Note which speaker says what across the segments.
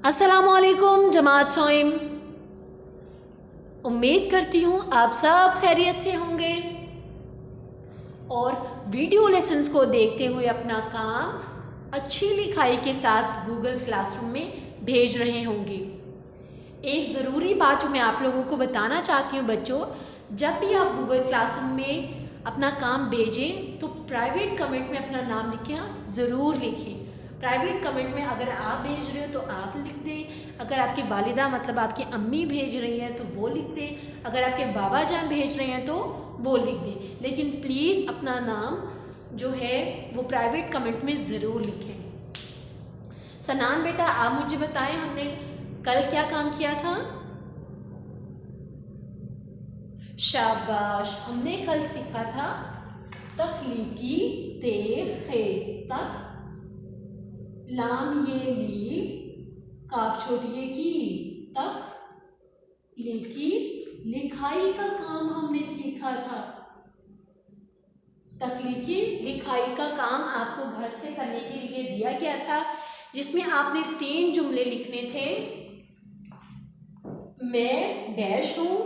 Speaker 1: अस्सलामुअलैकुम जमात सोइम। उम्मीद करती हूँ आप सब खैरियत से होंगे और वीडियो लेसन्स को देखते हुए अपना काम अच्छी लिखाई के साथ गूगल क्लासरूम में भेज रहे होंगे। एक ज़रूरी बात जो मैं आप लोगों को बताना चाहती हूँ बच्चों, जब भी आप गूगल क्लासरूम में अपना काम भेजें तो प्राइवेट कमेंट में अपना नाम लिखें, ज़रूर लिखें। प्राइवेट कमेंट में अगर आप भेज रहे हो तो आप लिख दें, अगर आपकी वालिदा मतलब आपकी अम्मी भेज रही हैं तो वो लिख दें, अगर आपके बाबा जान भेज रहे हैं तो वो लिख दें, लेकिन प्लीज़ अपना नाम जो है वो प्राइवेट कमेंट में ज़रूर लिखें। सनान बेटा आप मुझे बताएं, हमने कल क्या काम किया था? शाबाश, हमने कल सीखा था तख्लीकी ते खे तक लाम ये ली काफ छोटिए की तख लिखी लिखाई का काम हमने सीखा था। तख्लीकी लिखाई का काम आपको घर से करने के लिए दिया गया था, जिसमें आपने 3 जुमले लिखने थे। मैं डैश हूं,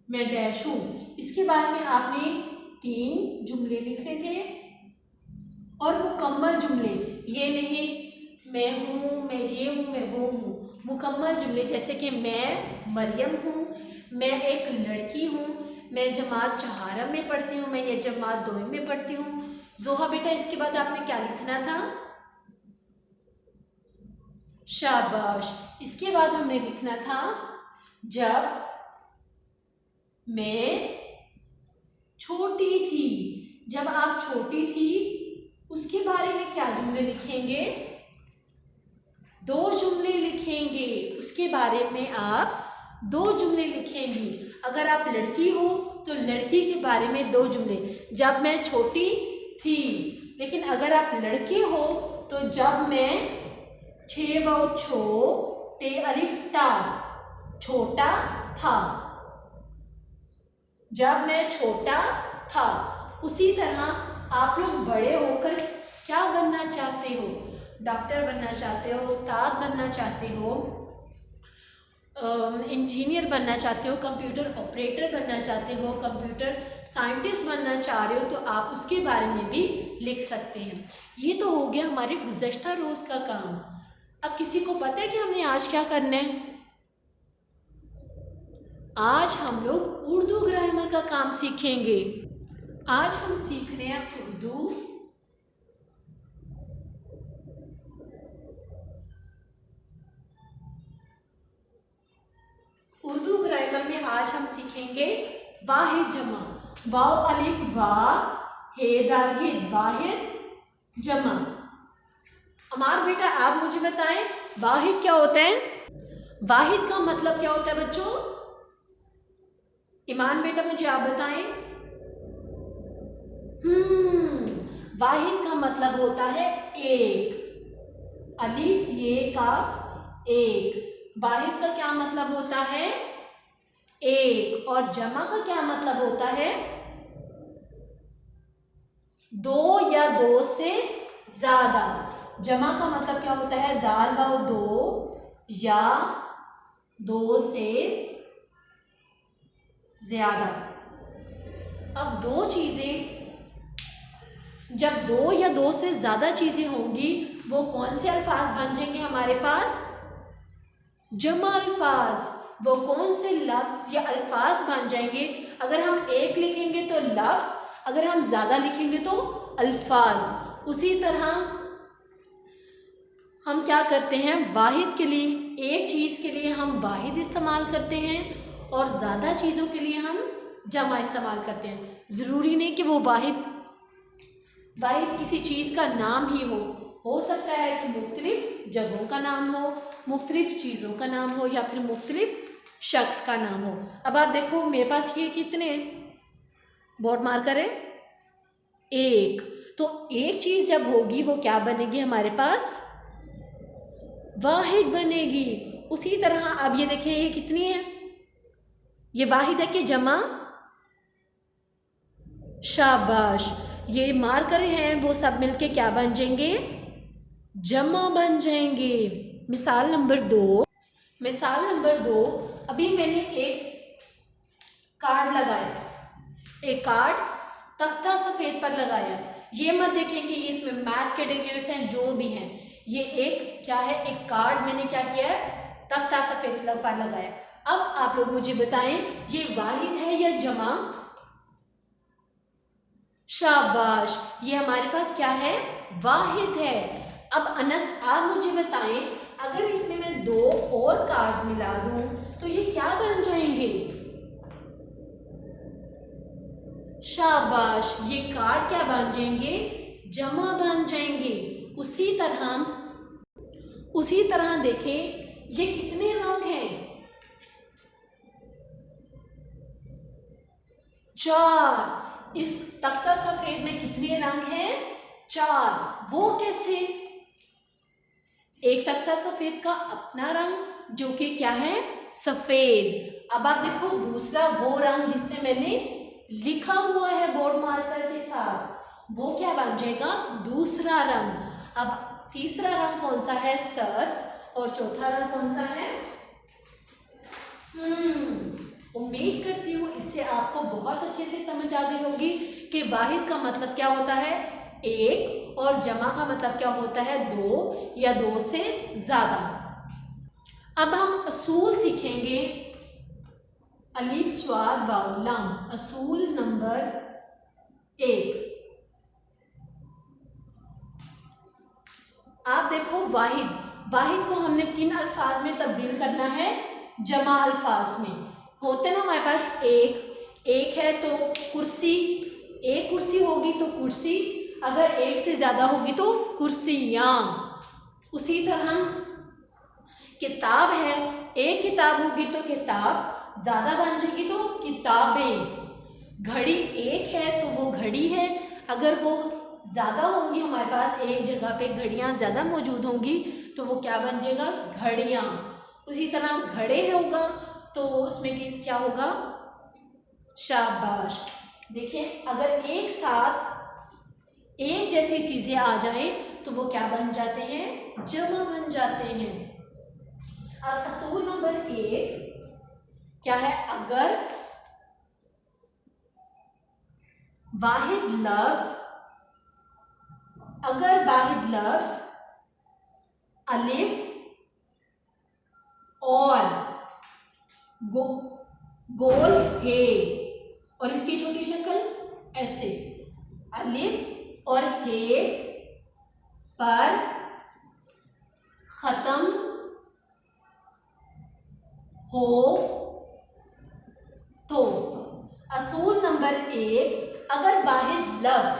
Speaker 1: मैं डैश हूं, इसके बारे में आपने 3 जुमले लिखने थे और मुकम्मल जुमले, ये नहीं मैं हूँ, मैं ये हूँ, मैं वो हूँ, मुकम्मल जुमले जैसे कि मैं मरियम हूँ, मैं एक लड़की हूँ, मैं जमात 4 में पढ़ती हूँ, मैं ये जमात 2 में पढ़ती हूँ। जोहा बेटा इसके बाद आपने क्या लिखना था? शाबाश, इसके बाद हमने लिखना था जब मैं छोटी थी। जब आप छोटी थी उसके बारे में क्या जुमले लिखेंगे? 2 जुमले लिखेंगे, उसके बारे में आप 2 जुमले लिखेंगी। अगर आप लड़की हो तो लड़की के बारे में 2 जुमले, जब मैं छोटी थी। लेकिन अगर आप लड़के हो तो जब मैं छे वाव छो टे अलिफ टा छोटा था, जब मैं छोटा था। उसी तरह आप लोग बड़े होकर क्या बनना चाहते हो? डॉक्टर बनना चाहते हो, उस्ताद बनना चाहते हो, इंजीनियर बनना चाहते हो, कंप्यूटर ऑपरेटर बनना चाहते हो, कंप्यूटर साइंटिस्ट बनना चाह रहे हो तो आप उसके बारे में भी लिख सकते हैं। ये तो हो गया हमारे गुज़श्ता रोज़ का काम। अब किसी को पता है कि हमने आज क्या करना है? आज हम लोग उर्दू ग्रामर का काम सीखेंगे। आज हम सीख रहे हैं उर्दू ग्रामर में आज हम सीखेंगे वाहिद जमा। वाव अलिफ वा हे दाल हिद, वाहिद जमा। अमार बेटा आप मुझे बताएं वाहिद क्या होता है? वाहिद का मतलब क्या होता है बच्चों? ईमान बेटा मुझे आप बताएं। वाहिद का मतलब होता है एक। अलिफ ये काफ एक। वाहिद का क्या मतलब होता है? एक। और जमा का क्या मतलब होता है? 2 या 2 से ज्यादा। जमा का मतलब क्या होता है? दाल वाव 2 या 2 से ज्यादा। अब 2 चीजें, जब 2 या 2 से ज्यादा चीजें होंगी वो कौन से अल्फाज बन जाएंगे हमारे पास? जमा अल्फाज। वो कौन से लफ्ज या अल्फाज बन जाएंगे? अगर हम एक लिखेंगे तो लफ्ज, अगर हम ज्यादा लिखेंगे तो अल्फाज। उसी तरह हम क्या करते हैं? वाहिद के लिए, एक चीज के लिए हम वाहिद इस्तेमाल करते हैं और ज्यादा चीजों के लिए हम जमा इस्तेमाल करते हैं। जरूरी नहीं कि वो वाहिद किसी चीज का नाम ही हो सकता है कि मुख्तलिफ जगहों का नाम हो, मुख्तलिफ चीज़ों का नाम हो या फिर मुख्तलिफ शख्स का नाम हो। अब आप देखो मेरे पास ये कितने बोर्ड मार्कर है? एक। तो एक चीज़ जब होगी वो क्या बनेगी हमारे पास? वाहिद बनेगी। उसी तरह अब ये देखें ये कितनी है? ये वाहिद है कि जमा? शाबाश, ये मार्कर हैं वो सब मिलके क्या बन जाएंगे, जमा बन जाएंगे। मिसाल नंबर 2, अभी मैंने एक कार्ड लगाया, एक कार्ड तख्ता सफ़ेद पर लगाया। ये मत देखें कि इसमें मैथ्स के डिजिट्स हैं जो भी हैं, ये एक क्या है, एक कार्ड मैंने क्या किया है, तख्ता सफ़ेद पर लगाया। अब आप लोग मुझे बताएं ये वाहिद है या जमा? शाबाश, ये हमारे पास क्या है, वाहिद है। अब अनस आप मुझे बताएं अगर इसमें मैं 2 और कार्ड मिला दूं तो ये क्या बन जाएंगे? शाबाश, ये कार्ड क्या बन जाएंगे, जमा बन जाएंगे। उसी तरह देखें ये कितने रंग हैं, 4। इस तख्ता सफेद में कितने रंग हैं, 4। वो कैसे? एक तख्ता सफेद का अपना रंग जो कि क्या है, सफेद। अब आप देखो दूसरा वो रंग जिससे मैंने लिखा हुआ है बोर्ड मार्कर के साथ, वो क्या बन जाएगा, दूसरा रंग। अब तीसरा रंग कौन सा है, सर्च, और चौथा रंग कौन सा है? उम्मीद करती हूँ इससे आपको बहुत अच्छे से समझ आ गई होगी कि वाहिद का मतलब क्या होता है, एक, और जमा का मतलब क्या होता है, 2 या 2 से ज़्यादा। अब हम असूल सीखेंगे, अलीफ स्वाद वाव लाम। असूल नंबर 1, आप देखो वाहिद को हमने किन अल्फाज में तब्दील करना है, जमा अल्फाज में। होते ना हमारे पास एक है तो कुर्सी, एक कुर्सी होगी तो कुर्सी, अगर एक से ज़्यादा होगी तो कुर्सियाँ। उसी तरह किताब है, एक किताब होगी तो किताब, ज़्यादा बन जाएगी तो किताबें। घड़ी एक है तो वो घड़ी है, अगर वो ज़्यादा होंगी हमारे पास, एक जगह पे घड़ियाँ ज़्यादा मौजूद होंगी तो वो क्या बन जाएगा, घड़ियाँ। उसी तरह घड़े होगा तो उसमें क्या होगा, शाबाश। देखें अगर एक साथ एक जैसी चीज़ें आ जाएं तो वो क्या बन जाते हैं, जमा बन जाते हैं। अब असूल नंबर 1 क्या है, अगर वाहिद लफ्ज अलिफ और गोल है, और इसकी छोटी शक्ल ऐसे, अलिफ और हे पर खत्म हो तो। असूल नंबर 1, अगर वाहिद लफ्ज,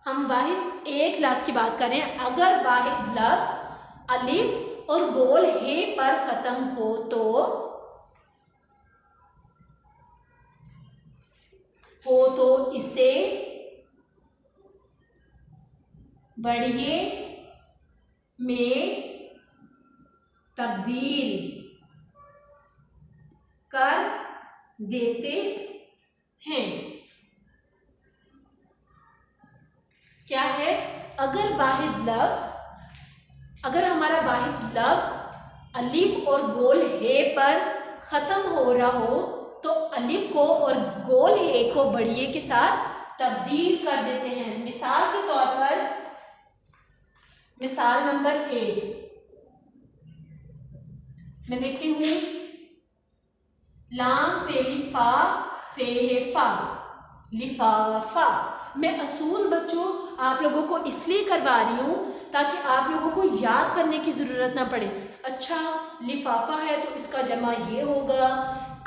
Speaker 1: हम वाहिद एक लफ्ज की बात करें, अगर वाहिद लफ्ज अलिफ और गोल हे पर खत्म हो तो इसे बढ़िए में तब्दील कर देते हैं। क्या है, अगर हमारा वाहिद लफ्ज अलिफ और गोल हे पर ख़त्म हो रहा हो तो अलिफ को और गोल हे को बढ़िए के साथ तब्दील कर देते हैं। मिसाल के तौर पर, मिसाल नंबर 1 मैं देखती हूँ, लाम फेलिफा फेहेफा लिफाफा। मैं असूल बच्चों आप लोगों को इसलिए करवा रही हूँ ताकि आप लोगों को याद करने की ज़रूरत ना पड़े। अच्छा, लिफाफा है तो इसका जमा ये होगा,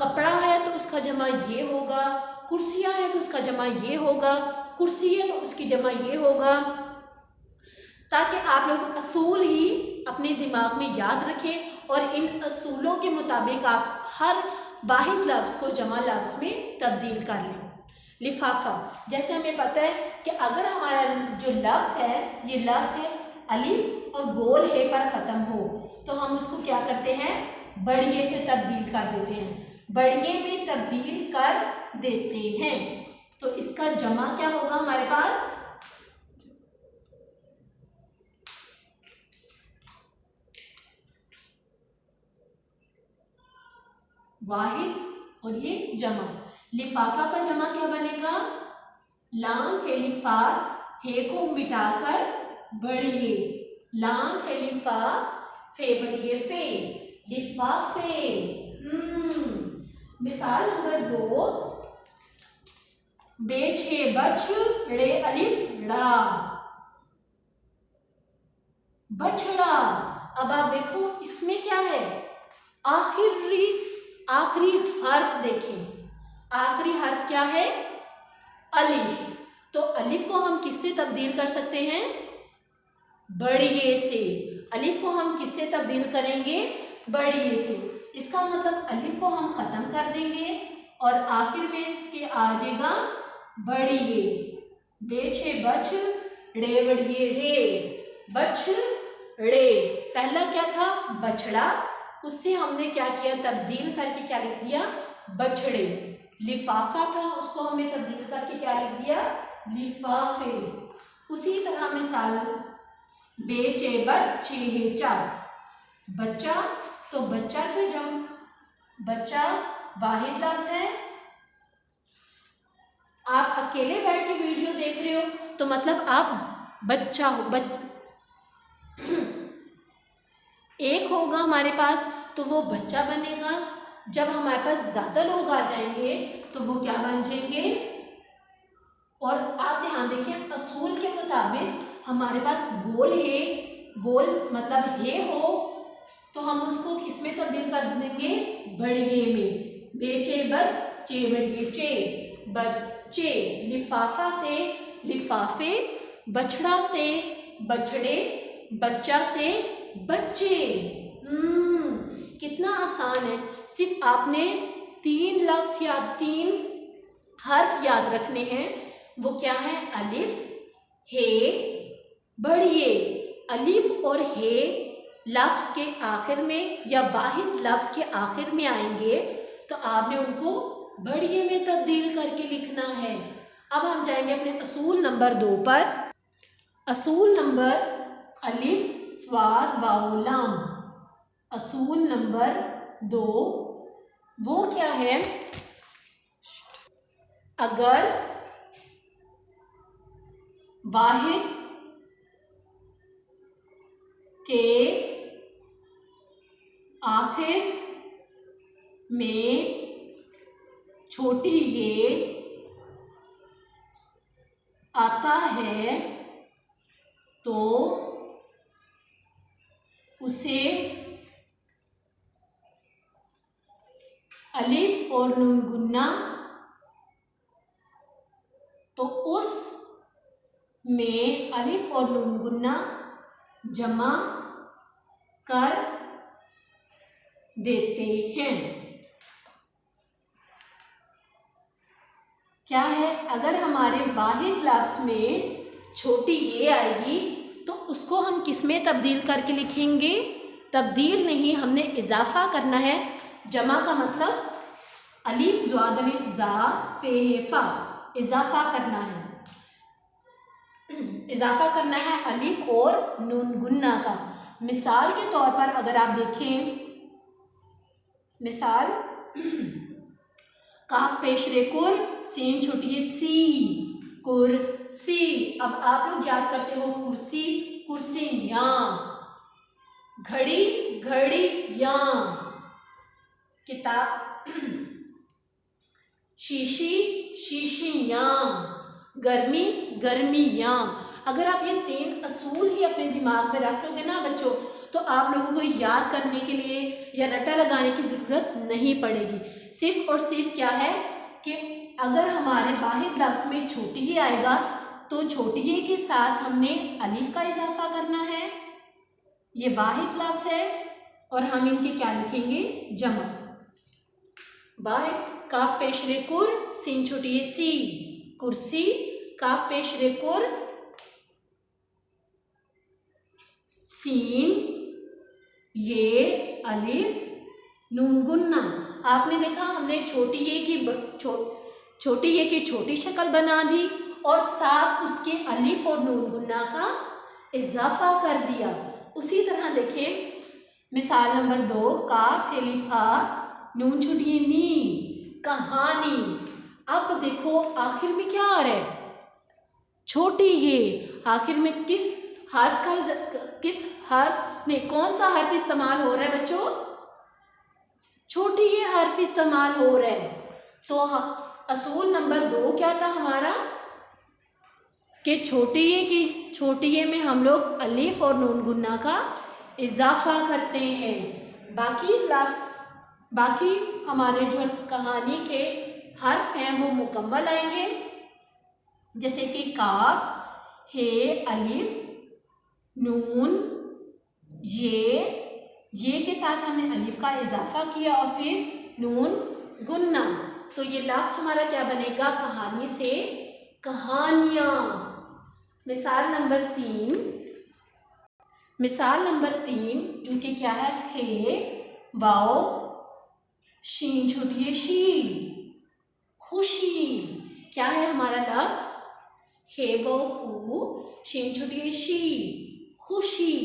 Speaker 1: कपड़ा है तो उसका जमा ये होगा, कुर्सियाँ है तो उसका जमा ये होगा, कुर्सी है तो उसकी जमा ये होगा, ताकि आप लोग असूल ही अपने दिमाग में याद रखें और इन असूलों के मुताबिक आप हर वाहिद लफ्ज़ को जमा लफ्ज़ में तब्दील कर लें। लिफाफा, जैसे हमें पता है कि अगर हमारा जो लफ्ज़ है ये लफ्ज़ है अलिफ और गोल है पर ख़त्म हो तो हम उसको क्या करते हैं, बढ़िए से तब्दील कर देते हैं, बढ़िए में तब्दील कर देते हैं। तो इसका जमा क्या होगा हमारे पास, वाहिद और ये जमा। लिफाफा का जमा क्या बनेगा? लाम फेलिफा, हे को मिटाकर बढ़िए, लाम फेलिफा, फे बढ़िए फे, लिफाफे। मिसाल नंबर 2, बेछे बछ ड़े अलिफ ड़ा, बछड़ा। अब आप देखो इसमें क्या है, आखिरी हर्फ देखें, आखिरी हर्फ क्या है? अलिफ। तो अलिफ को हम किससे तब्दील कर सकते हैं? बढ़िए से। अलिफ को हम किससे तब्दील करेंगे? बढ़िए से। इसका मतलब अलिफ को हम खत्म कर देंगे और आखिर में इसके आ जाएगा बढ़िए। बेछे बछ ड़े बढ़िए ढे, बछ ड़े। पहला क्या था? बछड़ा, उससे हमने क्या किया? तब्दील करके क्या लिख दिया? बछड़े। लिफाफा था, उसको हमने तब्दील करके क्या लिख दिया? लिफाफे। उसी तरह मिसाल, बेचे बच्चे है चार, बच्चा। तो बच्चा के जम, बच्चा वाहिद लफ्ज है। आप अकेले बैठ के वीडियो देख रहे हो तो मतलब आप बच्चा हो, एक होगा हमारे पास तो वो बच्चा बनेगा। जब हमारे पास ज़्यादा लोग आ जाएंगे तो वो क्या बन जाएंगे? और आप ध्यान देखिए, असूल के मुताबिक हमारे पास गोल है, गोल मतलब हे हो तो हम उसको किस में तब्दील कर देंगे? बढ़िए में। बेचे बच्चे बढ़िए चे, बच्चे। लिफाफा से लिफाफे, बछड़ा से बछड़े, बच्चा से बच्चे। कितना आसान है। सिर्फ आपने 3 लफ्ज़ या 3 हर्फ याद रखने हैं। वो क्या है? अलिफ, हे, बढ़िए। अलिफ और हे लफ्ज़ के आखिर में या वाहिद लफ्ज़ के आखिर में आएंगे तो आपने उनको बढ़िए में तब्दील करके लिखना है। अब हम जाएंगे अपने असूल नंबर 2 पर। असूल नंबर अलिफ स्वाद वाओ लाम। असूल नंबर 2 वो क्या है? अगर वाहिद के आखिर में छोटी ये आता है तो उसे अलिफ और नून गुन्ना, तो उस में अलिफ और नून गुन्ना जमा कर देते हैं। क्या है? अगर हमारे वाहिद लफ्ज़ में छोटी ये आएगी तो उसको हम किस में तब्दील करके लिखेंगे? तब्दील नहीं, हमने इजाफा करना है। जमा का मतलब अलिफ ज़्वाद अलिफ ज़ा फे फा, इजाफा करना है। इजाफा करना है अलिफ और नून गुन्ना का। मिसाल के तौर पर अगर आप देखें, मिसाल काफ पेशरे कुर, सीन छोटी सी, कुर्सी। अब आप लोग याद करते हो कुर्सी, कुर्सी या, घड़ी घड़ी या, किताब शीशी शीशियाँ, गर्मी गर्मियाँ। अगर आप ये 3 असूल ही अपने दिमाग में रख लोगे ना बच्चों, तो आप लोगों को याद करने के लिए या रटा लगाने की ज़रूरत नहीं पड़ेगी। सिर्फ और सिर्फ क्या है कि अगर हमारे वाहिद लफ्ज़ में छोटी ये आएगा तो छोटी ये के साथ हमने अलिफ का इजाफा करना है। ये वाहिद लफ्ज़ है और हम इनके क्या लिखेंगे? जमा। वाहिद, काफ पेशरे कुर, सीन छोटी सी, कुर्सी, काफ पेशरे कुर, सीन ये अलिफ नून गुन्ना। आपने देखा हमने छोटी ये की छोटी शक्ल बना दी और साथ उसके अलिफ और नून गुन्ना का इजाफा कर दिया। उसी तरह देखिए मिसाल नंबर 2, काफ अलिफ हा नून छोटी ये नी, कहानी। अब देखो आखिर में क्या आ रहा है, छोटी ये। आखिर में किस हर्फ ने कौन सा हर्फ इस्तेमाल हो रहा है बच्चों, छोटी ये हर्फ इस्तेमाल हो रहा है। तो असूल नंबर 2 क्या था हमारा कि छोटी ये में हम लोग अलिफ और नून गुन्ना का इजाफा करते हैं। बाकी हमारे जो कहानी के हर्फ हैं वो मुकम्मल आएंगे, जैसे कि काफ, हे, अलिफ, नून, ये के साथ हमने अलिफ का इजाफा किया और फिर नून गुन्ना। तो ये लफ्ज़ हमारा क्या बनेगा, कहानी से कहानियाँ। मिसाल नंबर 3 जो कि क्या है, खे, वाओ, शीन छोटी है शी, खुशी। क्या है हमारा लफ्ज़, हे, वो, हु, शीन छोटी है शी, खुशी।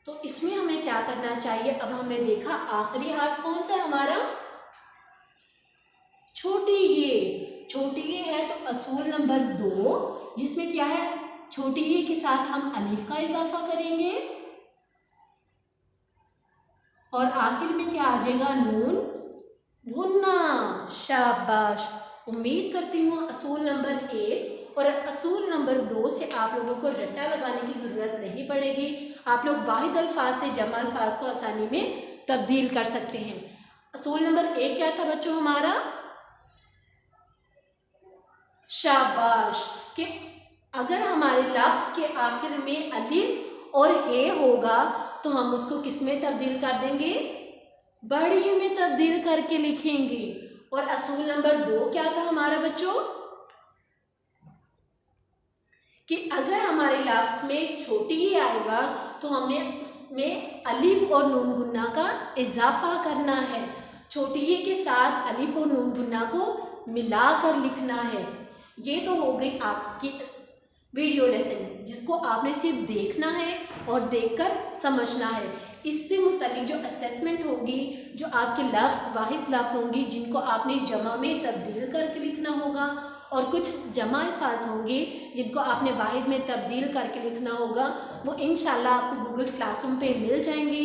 Speaker 1: तो इसमें हमें क्या करना चाहिए, अब हमने देखा आखिरी हर्फ कौन सा है हमारा, छोटी ये है। तो असूल नंबर 2 जिसमें क्या है, छोटी ये के साथ हम अलिफ का इजाफा करेंगे और आखिर में क्या आ जाएगा, नून गुन्ना। शाबाश। उम्मीद करती हूँ असूल नंबर 1 और असूल नंबर 2 से आप लोगों को रट्टा लगाने की ज़रूरत नहीं पड़ेगी। आप लोग वाहिद अल्फाज से जमा अल्फाज को आसानी में तब्दील कर सकते हैं। असूल नंबर 1 क्या था बच्चों हमारा, शाबाश, कि अगर हमारे लफ्ज़ के आखिर में अलिफ और हे होगा तो हम उसको किस में तब्दील कर देंगे, बड़ी में तब्दील करके लिखेंगे। और असूल नंबर 2 क्या था हमारा बच्चों, कि अगर हमारे लफ्ज़ में छोटी ही आएगा तो हमने उसमें अलिफ और नून गुन्ना का इजाफा करना है। छोटी ये के साथ अलिफ और नून गुन्ना को मिलाकर लिखना है। ये तो हो गई आपकी वीडियो लेसन, जिसको आपने सिर्फ देखना है और देखकर समझना है। इससे मुतालिक जो असेसमेंट होगी, जो आपके वाहिद लफ्ज़ होंगी जिनको आपने जमा में तब्दील करके लिखना होगा, और कुछ जमा अल्फाज होंगे जिनको आपने वाहिद में तब्दील करके लिखना होगा, वो इंशाल्लाह आपको गूगल क्लासरूम पे मिल जाएंगे।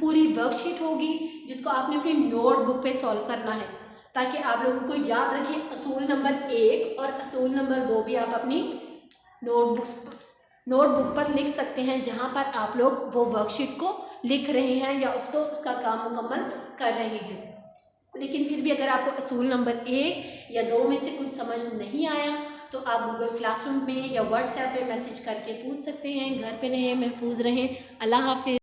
Speaker 1: पूरी वर्कशीट होगी जिसको आपने अपनी नोटबुक पे सॉल्व करना है, ताकि आप लोगों को याद रखें असूल नंबर 1 और असूल नंबर 2 भी आप अपनी नोटबुक पर लिख सकते हैं, जहां पर आप लोग वो वर्कशीट को लिख रहे हैं या उसका काम मुकम्मल कर रहे हैं। लेकिन फिर भी अगर आपको असूल नंबर 1 या 2 में से कुछ समझ नहीं आया तो आप गूगल क्लासरूम में या व्हाट्सएप पे मैसेज करके पूछ सकते हैं। घर पे रहें, महफूज रहें। अल्लाह हाफिज़।